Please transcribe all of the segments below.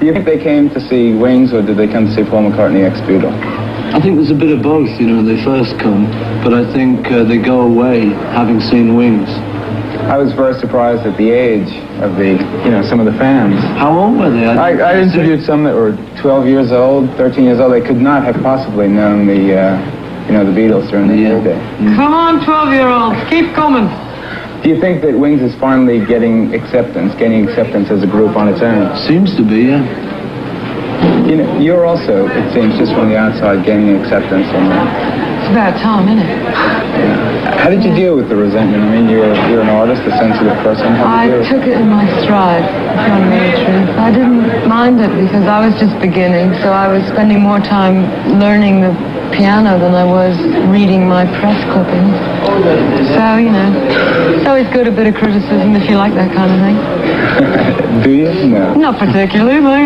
Do you think they came to see Wings, or did they come to see Paul McCartney ex-Beatle? I think there's a bit of both, you know. They first come, but I think they go away having seen Wings. I was very surprised at the age of the, some of the fans. How old were they? I interviewed some that were 12 years old, 13 years old. They could not have possibly known the Beatles during the heyday. Come on, 12-year-olds, keep coming. Do you think that Wings is finally gaining acceptance as a group on its own? Seems to be, yeah. You're also, it seems, just from the outside, gaining acceptance on that. It's about time, isn't it? Yeah. How did you deal with the resentment? I mean, you're an artist, a sensitive person. I took it in my stride, if you want to know the truth. I didn't mind it because I was just beginning, so I was spending more time learning the piano than I was reading my press clippings. So, it's always good, a bit of criticism if you like that kind of thing. Do you? No. Not particularly, but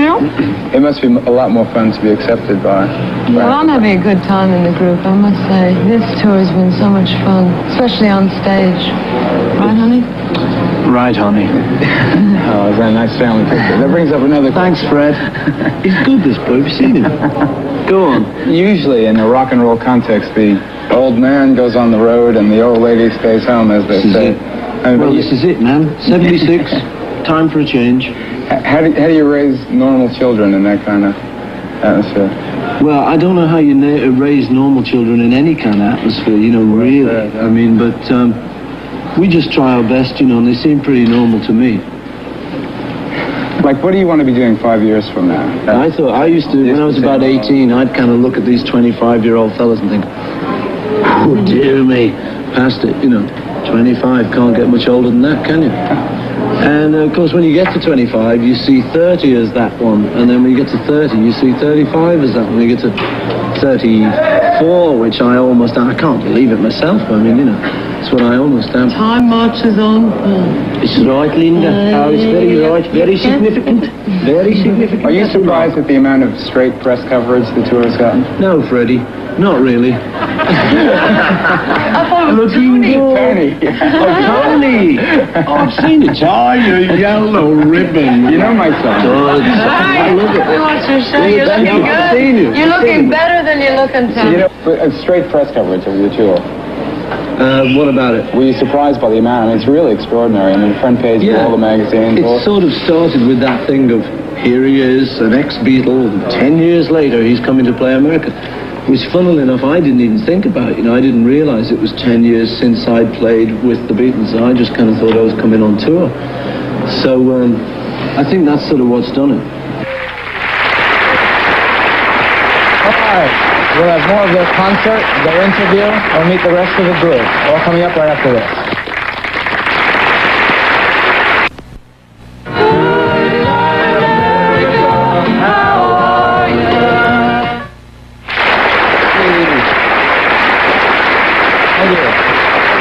It must be a lot more fun to be accepted by. Well, I'm having a good time in the group, I must say. This tour has been so much fun, especially on stage. Right, honey? Right, honey. Oh, is that a nice family picture? That brings up another... Thanks, Fred. He's good, this boy. Have you seen him? Go on. Usually, in a rock and roll context, the old man goes on the road and the old lady stays home, as they say. Well, this is it, man. 76. Time for a change. How do you raise normal children in that kind of atmosphere? Well, I don't know how you raise normal children in any kind of atmosphere, really. I mean, but we just try our best, and they seem pretty normal to me. Like, what do you want to be doing 5 years from now? I used to, when I was about 18, I'd kind of look at these 25-year-old fellas and think, oh, dear me, past it, 25, can't get much older than that, can you? And, of course, when you get to 25, you see 30 as that one. And then when you get to 30, you see 35 as that one. When you get to 34, which I can't believe it myself. I mean, it's what I almost am. Time marches on. It's right, Linda. Oh, it's very right. Very significant. Very significant. Are you surprised at the amount of straight press coverage the tour has gotten? No, Freddie. Not really. I thought it was Tony. Tony. Oh, Tony. Oh, I've seen it. Oh, you yellow ribbon. You know my son. Good. I love it. We want your show. You're looking good. You're looking better than you're looking, Tony. Straight press coverage of the tour. What about it? Were you surprised by the amount? I mean, it's really extraordinary. I mean, the front page of all the magazines. It sort of started with that thing of, here he is, an ex-Beatle, and 10 years later he's coming to play America. Which, funnily enough, I didn't even think about. I didn't realize it was 10 years since I'd played with the Beatles. I just kind of thought I was coming on tour. So, I think that's sort of what's done it. All right. We'll have more of their concert, their interview, or meet the rest of the group. All coming up right after this.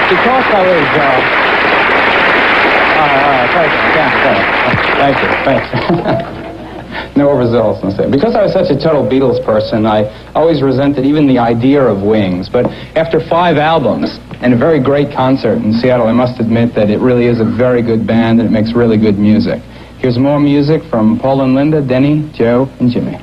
Because I was, thanks. No results. Because I was such a total Beatles person, I always resented even the idea of Wings. But after 5 albums and a very great concert in Seattle, I must admit that it really is a very good band and it makes really good music. Here's more music from Paul and Linda, Denny, Joe, and Jimmy.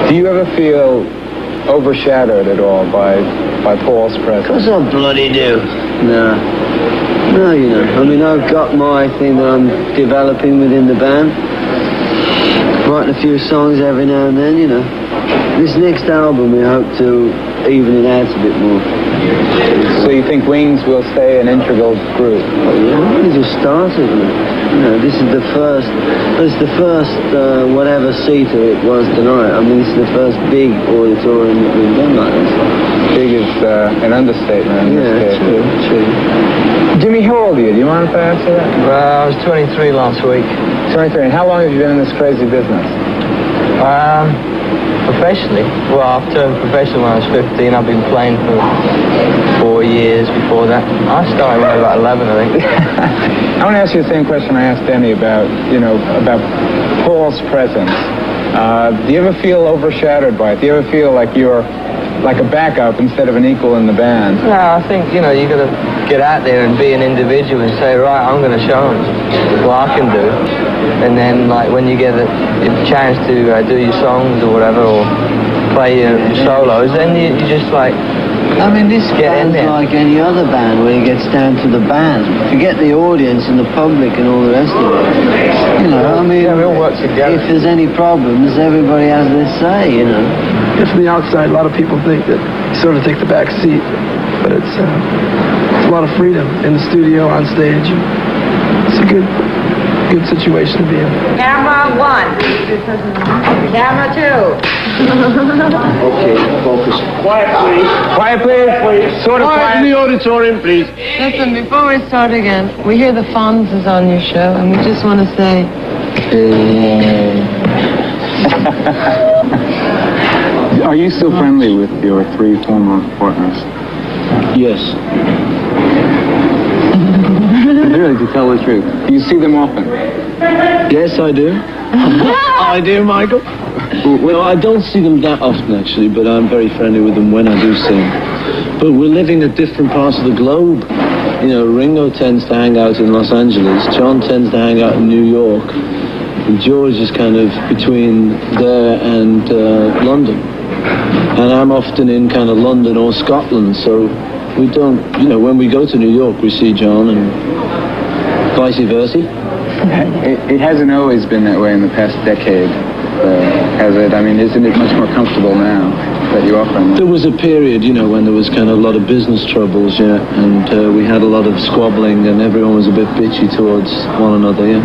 Do you ever feel overshadowed at all by Paul's presence? Of course I bloody do. No, I mean, I've got my thing that I'm developing within the band. writing a few songs every now and then, you know. This next album we hope to even it out a bit more. So you think Wings will stay an integral group? Well, yeah, we only just started. You know, this is the first whatever seater it was tonight. I mean, this is the first big auditorium that we've done like this. Big is an understatement in this case. True. Jimmy, how old are you? Do you mind if I answer that? Well, I was 23 last week. 23. And how long have you been in this crazy business? Professionally? Well, I've turned professional when I was 15. I've been playing for 4 years before that. I started when I was about 11, I think. I want to ask you the same question I asked Denny about Paul's presence. Do you ever feel overshadowed by it? Do you ever feel like you're like a backup instead of an equal in the band? Yeah, I think, you got to get out there and be an individual and say, right, I'm going to show them what I can do. And then, like, when you get a chance to do your songs or whatever, or play your solos, then you just, like, I mean, this get in band's there. like any other band when it gets down to the band. Forget the audience and the public and all the rest of it. You know, I mean, Yeah, we all work together. if there's any problems, everybody has their say, you know. From the outside, a lot of people think that you sort of take the back seat, but it's a lot of freedom in the studio, on stage. It's a good situation to be in. Camera 1. Camera 2. Okay, focus. Quiet, please. Sort of quiet. In the auditorium, please. Listen, before we start again, we hear the Fonz is on your show, and we just want to say... Are you still friendly with your 3 former partners? Yes. Really, to tell the truth. Do you see them often? Yes, I do. I do, Michael. Well, I don't see them that often, actually, but I'm very friendly with them when I do see them. But we're living at different parts of the globe. You know, Ringo tends to hang out in Los Angeles. John tends to hang out in New York. And George is kind of between there and London. And I'm often in kind of London or Scotland, so we don't, when we go to New York, we see John and vice versa. It hasn't always been that way in the past decade, has it? I mean, isn't it much more comfortable now that you offer them? There was a period, when there was kind of a lot of business troubles, and we had a lot of squabbling and everyone was a bit bitchy towards one another,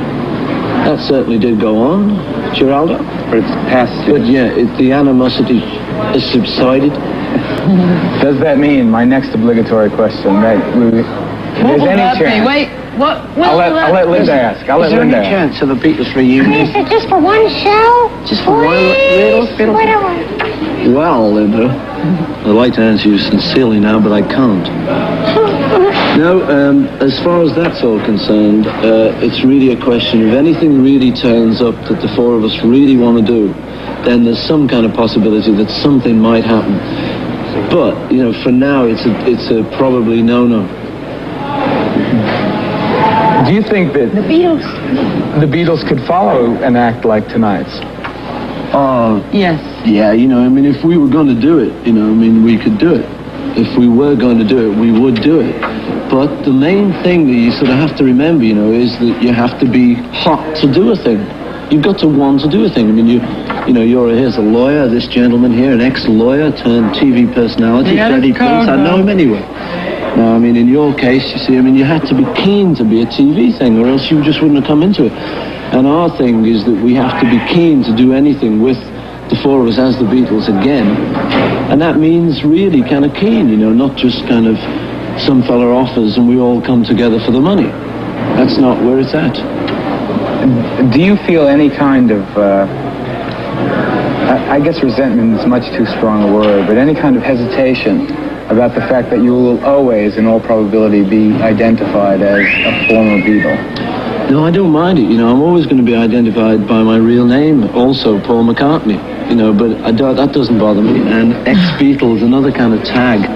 That certainly did go on, Geraldo. But it's past. But the animosity has subsided. Does that mean, my next obligatory question, that there's any chance... Wait, what? I'll let Linda ask. Is there any chance of the Beatles reunion? Is it just for one show? Just for one little bit of... Well, Linda, I'd like to answer you sincerely now, but I can't. No, as far as that's all concerned, it's really a question of anything really turns up that the 4 of us really want to do, then there's some kind of possibility that something might happen. But, for now, it's a probably no-no. Do you think that the Beatles could follow an act like tonight's? Yes. Yeah, if we were going to do it, we could do it. If we were going to do it, we would do it. But the main thing that you sort of have to remember, is that you have to be hot to do a thing. You've got to want to do a thing. I mean, here's a lawyer, this gentleman here, an ex-lawyer turned TV personality, Freddie Prinze. I know him anyway. Now, I mean, in your case, you see, you had to be keen to be a TV thing, or else you just wouldn't have come into it. And our thing is that we have to be keen to do anything with the 4 of us as the Beatles again. And that means really kind of keen, not just kind of some fella offers and we all come together for the money. That's not where it's at. Do you feel any kind of, I guess resentment is much too strong a word, but any kind of hesitation about the fact that you will always, in all probability, be identified as a former Beatle? No, I don't mind it. I'm always going to be identified by my real name, also Paul McCartney. But that doesn't bother me. And ex-Beatle is another kind of tag,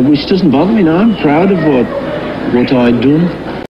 which doesn't bother me. Now, I'm proud of what I'd done.